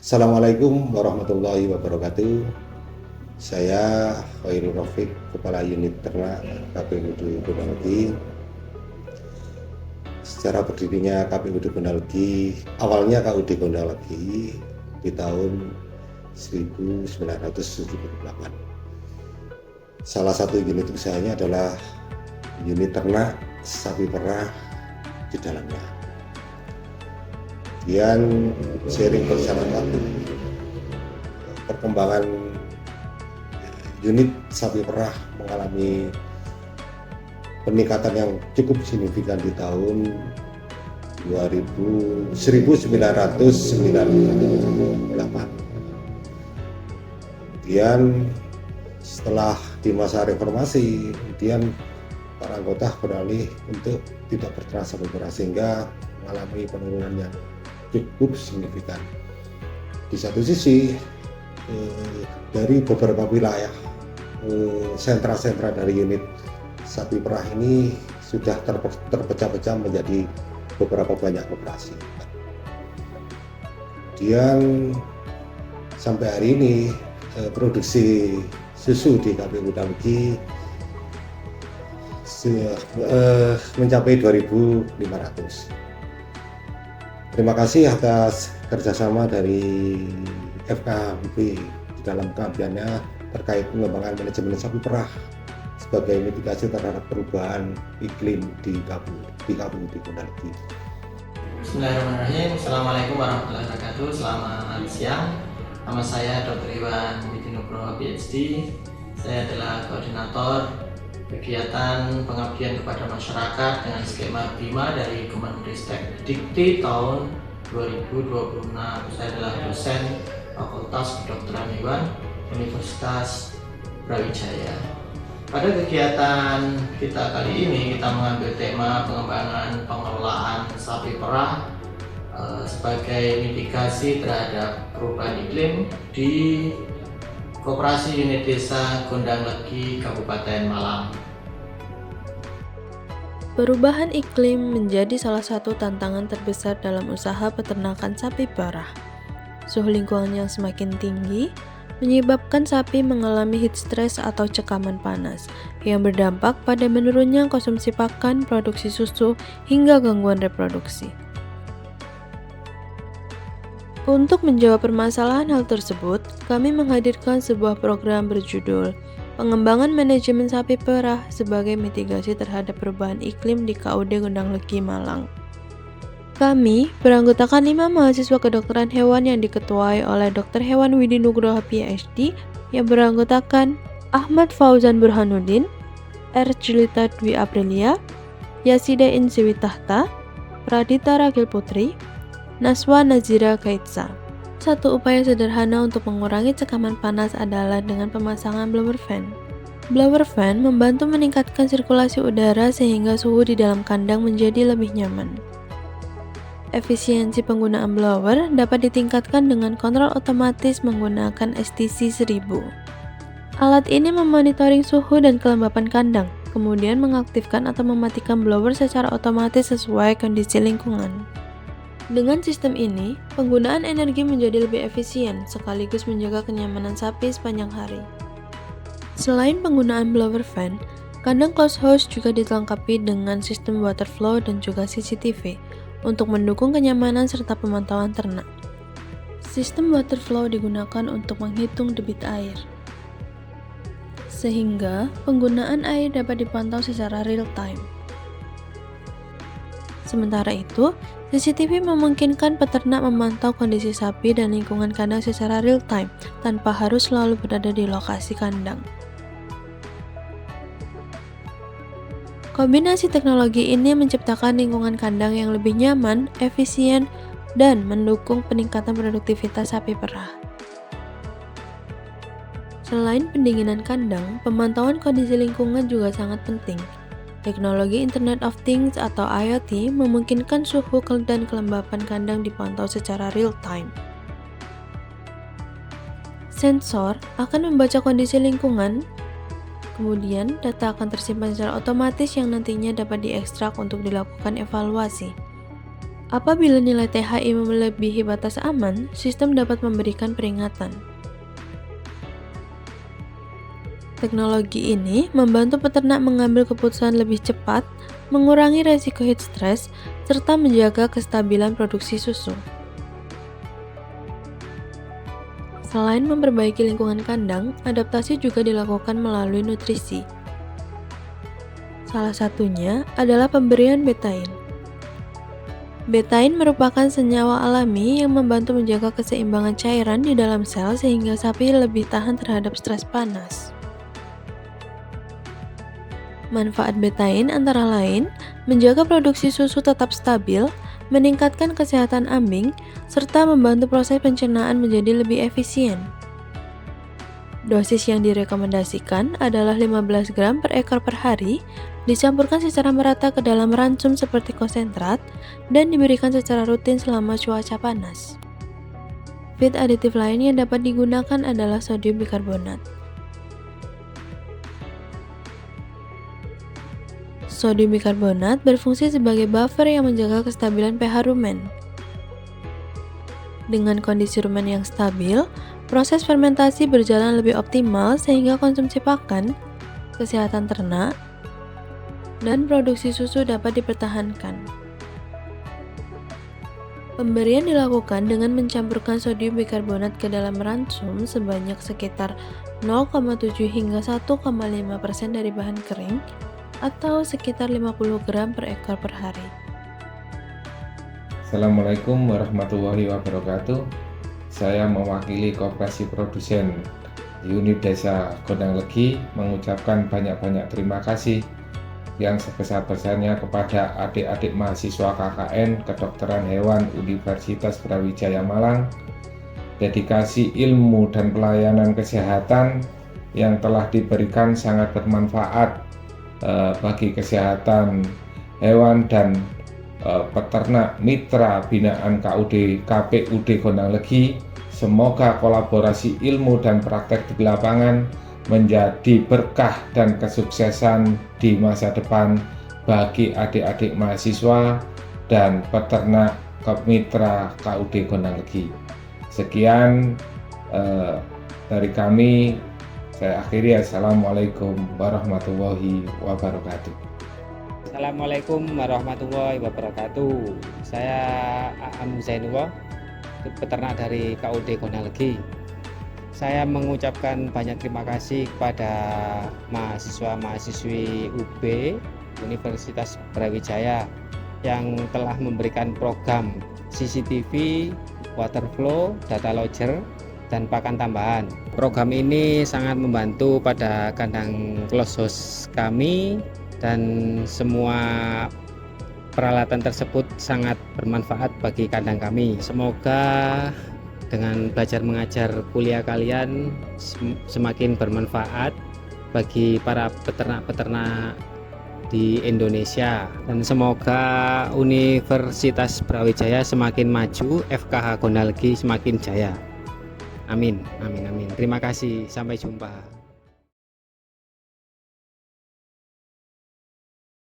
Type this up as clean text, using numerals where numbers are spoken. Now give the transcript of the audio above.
Assalamualaikum warahmatullahi wabarakatuh. Saya Khairul Rafiq, Kepala Unit Ternak KPUD Gondalegi. Secara berdirinya KPUD Gondalegi, awalnya KUD Gondalegi di tahun 1978. Salah satu unit usahanya adalah unit ternak sapi perah di dalamnya. Kemudian seiring berjalan waktu, perkembangan unit sapi perah mengalami peningkatan yang cukup signifikan di tahun 1998. Kemudian setelah di masa reformasi, kemudian para anggota beralih untuk tidak berternak sapi perah sehingga mengalami penurunan yang cukup signifikan. Di satu sisi dari beberapa wilayah sentra-sentra dari unit sapi perah ini sudah terpecah-pecah menjadi beberapa banyak koperasi. Kemudian sampai hari ini produksi susu di KPU Gondalegi mencapai 2.500. Terima kasih atas kerjasama dari FKHB di dalam pengabdiannya terkait pengembangan manajemen sapi perah sebagai mitigasi terhadap perubahan iklim di KPUD Gondalegi. Bismillahirrahmanirrahim. Assalamualaikum warahmatullahi wabarakatuh. Selamat siang. Nama saya Dr. Iwan Widinugroho PhD. Saya adalah koordinator kegiatan pengabdian kepada masyarakat dengan skema BIMA dari Kemendikbud Dikti tahun 2026. Saya adalah dosen Fakultas Kedokteran Hewan Universitas Brawijaya. Pada kegiatan kita kali ini kita mengambil tema pengembangan pengelolaan sapi perah sebagai mitigasi terhadap perubahan iklim di Koperasi Unit Desa Gondalegi, Kabupaten Malang. Perubahan iklim menjadi salah satu tantangan terbesar dalam usaha peternakan sapi perah. Suhu lingkungan yang semakin tinggi menyebabkan sapi mengalami heat stress atau cekaman panas yang berdampak pada menurunnya konsumsi pakan, produksi susu, hingga gangguan reproduksi. Untuk menjawab permasalahan hal tersebut, kami menghadirkan sebuah program berjudul Pengembangan Manajemen Sapi Perah sebagai Mitigasi Terhadap Perubahan Iklim di KUD Gondalegi, Malang. Kami beranggotakan 5 mahasiswa kedokteran hewan yang diketuai oleh Dr. Hewan Widinugroho PhD yang beranggotakan Ahmad Fauzan Burhanuddin, R. Julita Dwi Aprilia, Yasida Insiwitahta, Pradita Ragil Putri, Naswa Nazira Kaitsa. Satu upaya sederhana untuk mengurangi cekaman panas adalah dengan pemasangan blower fan. Blower fan membantu meningkatkan sirkulasi udara sehingga suhu di dalam kandang menjadi lebih nyaman. Efisiensi penggunaan blower dapat ditingkatkan dengan kontrol otomatis menggunakan STC 1000. Alat ini memonitoring suhu dan kelembapan kandang, kemudian mengaktifkan atau mematikan blower secara otomatis sesuai kondisi lingkungan. Dengan sistem ini, penggunaan energi menjadi lebih efisien sekaligus menjaga kenyamanan sapi sepanjang hari. Selain penggunaan blower fan, kandang closed house juga dilengkapi dengan sistem water flow dan juga CCTV untuk mendukung kenyamanan serta pemantauan ternak. Sistem water flow digunakan untuk menghitung debit air, sehingga penggunaan air dapat dipantau secara real time. Sementara itu, CCTV memungkinkan peternak memantau kondisi sapi dan lingkungan kandang secara real time tanpa harus selalu berada di lokasi kandang. Kombinasi teknologi ini menciptakan lingkungan kandang yang lebih nyaman, efisien, dan mendukung peningkatan produktivitas sapi perah. Selain pendinginan kandang, pemantauan kondisi lingkungan juga sangat penting. Teknologi Internet of Things atau IoT memungkinkan suhu dan kelembapan kandang dipantau secara real time. Sensor akan membaca kondisi lingkungan, kemudian data akan tersimpan secara otomatis yang nantinya dapat diekstrak untuk dilakukan evaluasi. Apabila nilai THI melebihi batas aman, sistem dapat memberikan peringatan. Teknologi ini membantu peternak mengambil keputusan lebih cepat, mengurangi resiko heat stress, serta menjaga kestabilan produksi susu. Selain memperbaiki lingkungan kandang, adaptasi juga dilakukan melalui nutrisi. Salah satunya adalah pemberian betain. Betain merupakan senyawa alami yang membantu menjaga keseimbangan cairan di dalam sel sehingga sapi lebih tahan terhadap stres panas. Manfaat betain antara lain menjaga produksi susu tetap stabil, meningkatkan kesehatan ambing, serta membantu proses pencernaan menjadi lebih efisien. Dosis yang direkomendasikan adalah 15 gram per ekor per hari, dicampurkan secara merata ke dalam ransum seperti konsentrat, dan diberikan secara rutin selama cuaca panas. Feed aditif lain yang dapat digunakan adalah sodium bikarbonat. Sodium bikarbonat berfungsi sebagai buffer yang menjaga kestabilan pH rumen. Dengan kondisi rumen yang stabil, proses fermentasi berjalan lebih optimal sehingga konsumsi pakan, kesehatan ternak, dan produksi susu dapat dipertahankan. Pemberian dilakukan dengan mencampurkan sodium bikarbonat ke dalam ransum sebanyak sekitar 0,7 hingga 1,5% dari bahan kering atau sekitar 50 gram per ekor per hari. Assalamualaikum warahmatullahi wabarakatuh. Saya mewakili Koperasi Produsen Unit Desa Gondang Legi mengucapkan banyak-banyak terima kasih yang sebesar-besarnya kepada adik-adik mahasiswa KKN Kedokteran Hewan Universitas Brawijaya Malang. Dedikasi ilmu dan pelayanan kesehatan yang telah diberikan sangat bermanfaat bagi kesehatan hewan dan peternak mitra binaan KPUD Gondang Legi. Semoga kolaborasi ilmu dan praktek di lapangan menjadi berkah dan kesuksesan di masa depan bagi adik-adik mahasiswa dan peternak mitra KUD Gondang Legi. Sekian dari kami, saya akhiri. Assalamualaikum warahmatullahi wabarakatuh. Assalamualaikum warahmatullahi wabarakatuh. Saya Aam Zainullah, peternak dari KUD Gondang Legi. Saya mengucapkan banyak terima kasih kepada mahasiswa-mahasiswi UB Universitas Brawijaya yang telah memberikan program CCTV, waterflow, data lodger, dan pakan tambahan. Program ini sangat membantu pada kandang close house kami dan semua peralatan tersebut sangat bermanfaat bagi kandang kami. Semoga dengan belajar mengajar kuliah kalian semakin bermanfaat bagi para peternak-peternak di Indonesia, dan semoga Universitas Brawijaya semakin maju, FKH Gondang Legi semakin jaya. Amin, amin, amin. Terima kasih, sampai jumpa.